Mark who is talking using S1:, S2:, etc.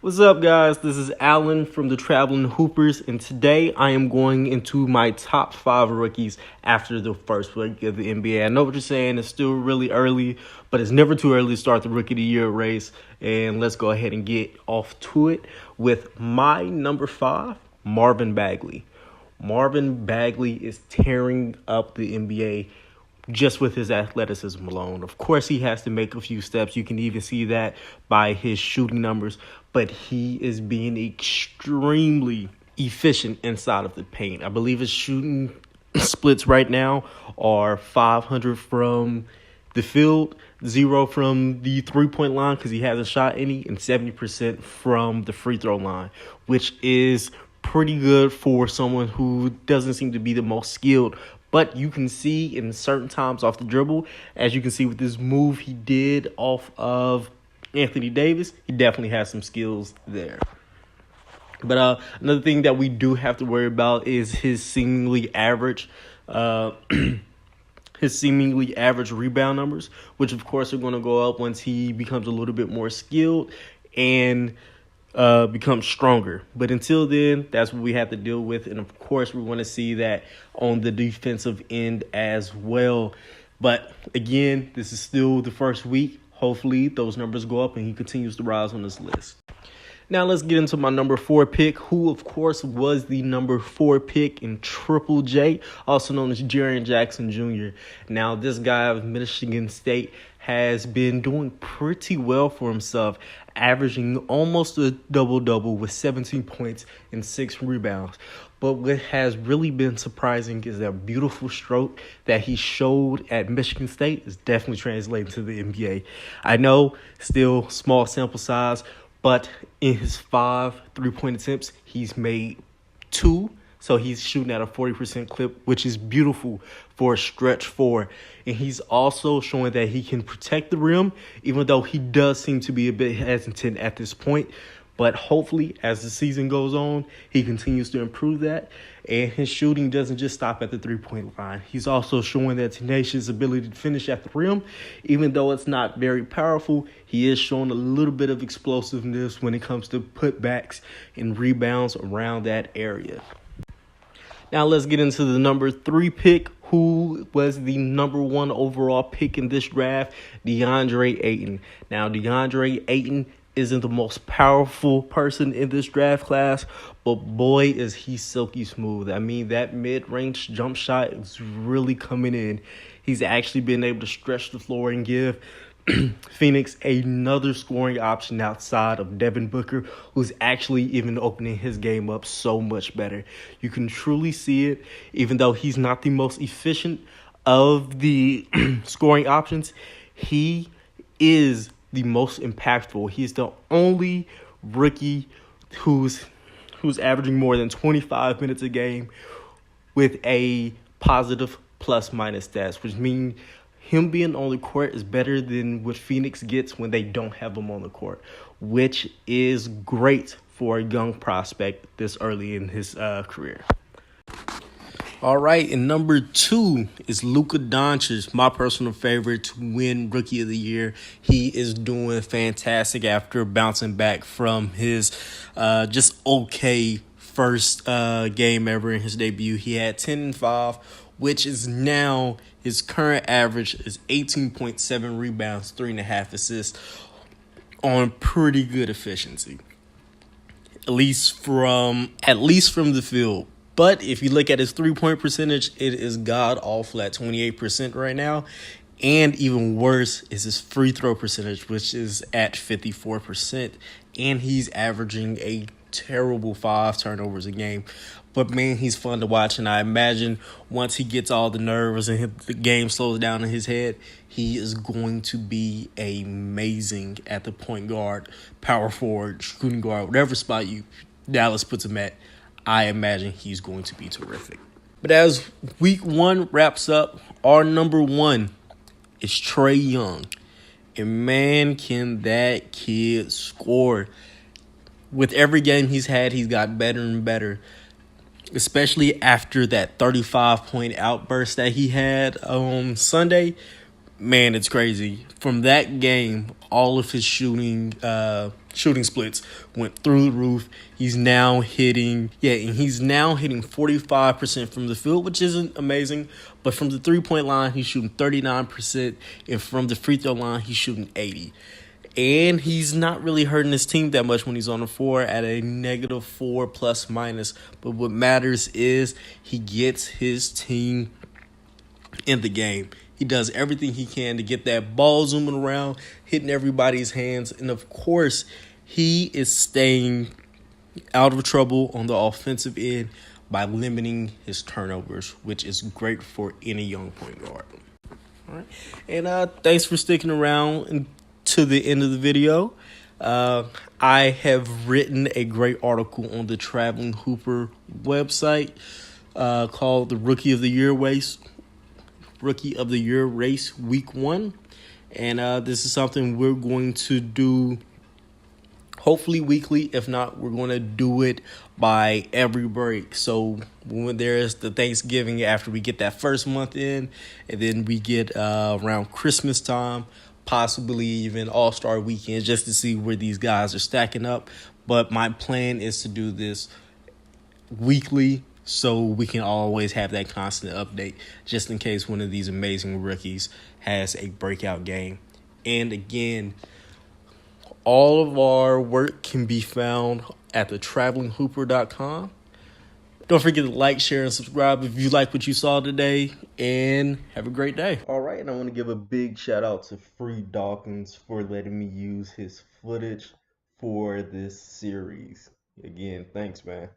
S1: What's up, guys? This is Alan from the Traveling Hoopers, and today I am going into my top 5 rookies after the first week of the NBA. I know what you're saying, it's still really early, but it's never too early to start the Rookie of the Year race, and let's go ahead and get off to it with my number 5, Marvin Bagley. Marvin Bagley is tearing up the NBA just with his athleticism alone. Of course, he has to make a few steps. You can even see that by his shooting numbers, but he is being extremely efficient inside of the paint. I believe his shooting splits right now are 500 from the field, 0 from the three-point line because he hasn't shot any, and 70% from the free throw line, which is pretty good for someone who doesn't seem to be the most skilled. But you can see in certain times off the dribble, as you can see with this move he did off of Anthony Davis, he definitely has some skills there. But another thing that we do have to worry about is his seemingly average rebound numbers, which of course are going to go up once he becomes a little bit more skilled and become stronger. But until then, that's what we have to deal with. And of course, we want to see that on the defensive end as well. But again, this is still the first week. Hopefully those numbers go up and he continues to rise on this list. Now let's get into my number 4 pick, who of course was the number 4 pick in Triple J, also known as Jaren Jackson Jr. Now this guy of Michigan State has been doing pretty well for himself, averaging almost a double-double with 17 points and 6 rebounds. But what has really been surprising is that beautiful stroke that he showed at Michigan State is definitely translating to the NBA. I know, still small sample size, but in his 5 3-point attempts, he's made 2. So he's shooting at a 40% clip, which is beautiful for a stretch 4. And he's also showing that he can protect the rim, even though he does seem to be a bit hesitant at this point. But hopefully, as the season goes on, he continues to improve that. And his shooting doesn't just stop at the 3-point line. He's also showing that tenacious ability to finish at the rim. Even though it's not very powerful, he is showing a little bit of explosiveness when it comes to putbacks and rebounds around that area. Now let's get into the number 3 pick, who was the number 1 overall pick in this draft, DeAndre Ayton. Now, DeAndre Ayton isn't the most powerful person in this draft class, but boy, is he silky smooth. I mean, that mid-range jump shot is really coming in. He's actually been able to stretch the floor and give Phoenix another scoring option outside of Devin Booker, who's actually even opening his game up so much better. You can truly see it, even though he's not the most efficient of the scoring options, he is the most impactful. He's the only rookie who's averaging more than 25 minutes a game with a positive plus-minus stats, which means him being on the court is better than what Phoenix gets when they don't have him on the court, which is great for a young prospect this early in his career. All right, and number 2 is Luka Doncic, my personal favorite to win Rookie of the Year. He is doing fantastic after bouncing back from his just okay first game ever in his debut. He had 10-5, which is now his current average is 18.7 rebounds, 3.5 assists on pretty good efficiency, at least from the field. But if you look at his 3-point percentage, it is god-awful at 28% right now. And even worse is his free throw percentage, which is at 54%. And he's averaging a terrible 5 turnovers a game. But, man, he's fun to watch. And I imagine once he gets all the nerves and the game slows down in his head, he is going to be amazing at the point guard, power forward, shooting guard, whatever spot Dallas puts him at. I imagine he's going to be terrific. But as week 1 wraps up, our number 1 is Trae Young. And man, can that kid score. With every game he's had, he's got better and better, especially after that 35-point outburst that he had on Sunday. man, it's crazy. From that game, all of his shooting splits went through the roof. He's now hitting 45% from the field, which isn't amazing. But from the 3-point line, he's shooting 39%, and from the free throw line, he's shooting 80%. And he's not really hurting his team that much when he's on the floor at a -4 plus minus. But what matters is he gets his team in the game. He does everything he can to get that ball zooming around, hitting everybody's hands. And of course, he is staying out of trouble on the offensive end by limiting his turnovers, which is great for any young point guard. All right. And thanks for sticking around to the end of the video. I have written a great article on the Traveling Hooper website called the Rookie of the Year Race Week 1. And this is something we're going to do hopefully weekly. If not, we're going to do it by every break. So when there's the Thanksgiving, after we get that first month in, and then we get around Christmas time, possibly even All-Star Weekend, just to see where these guys are stacking up. But my plan is to do this weekly, so we can always have that constant update, just in case one of these amazing rookies has a breakout game. And again, all of our work can be found at thetravelinghooper.com. Don't forget to like, share, and subscribe if you like what you saw today, and have a great day. All right, and I want to give a big shout out to Free Dawkins for letting me use his footage for this series. Again, thanks, man.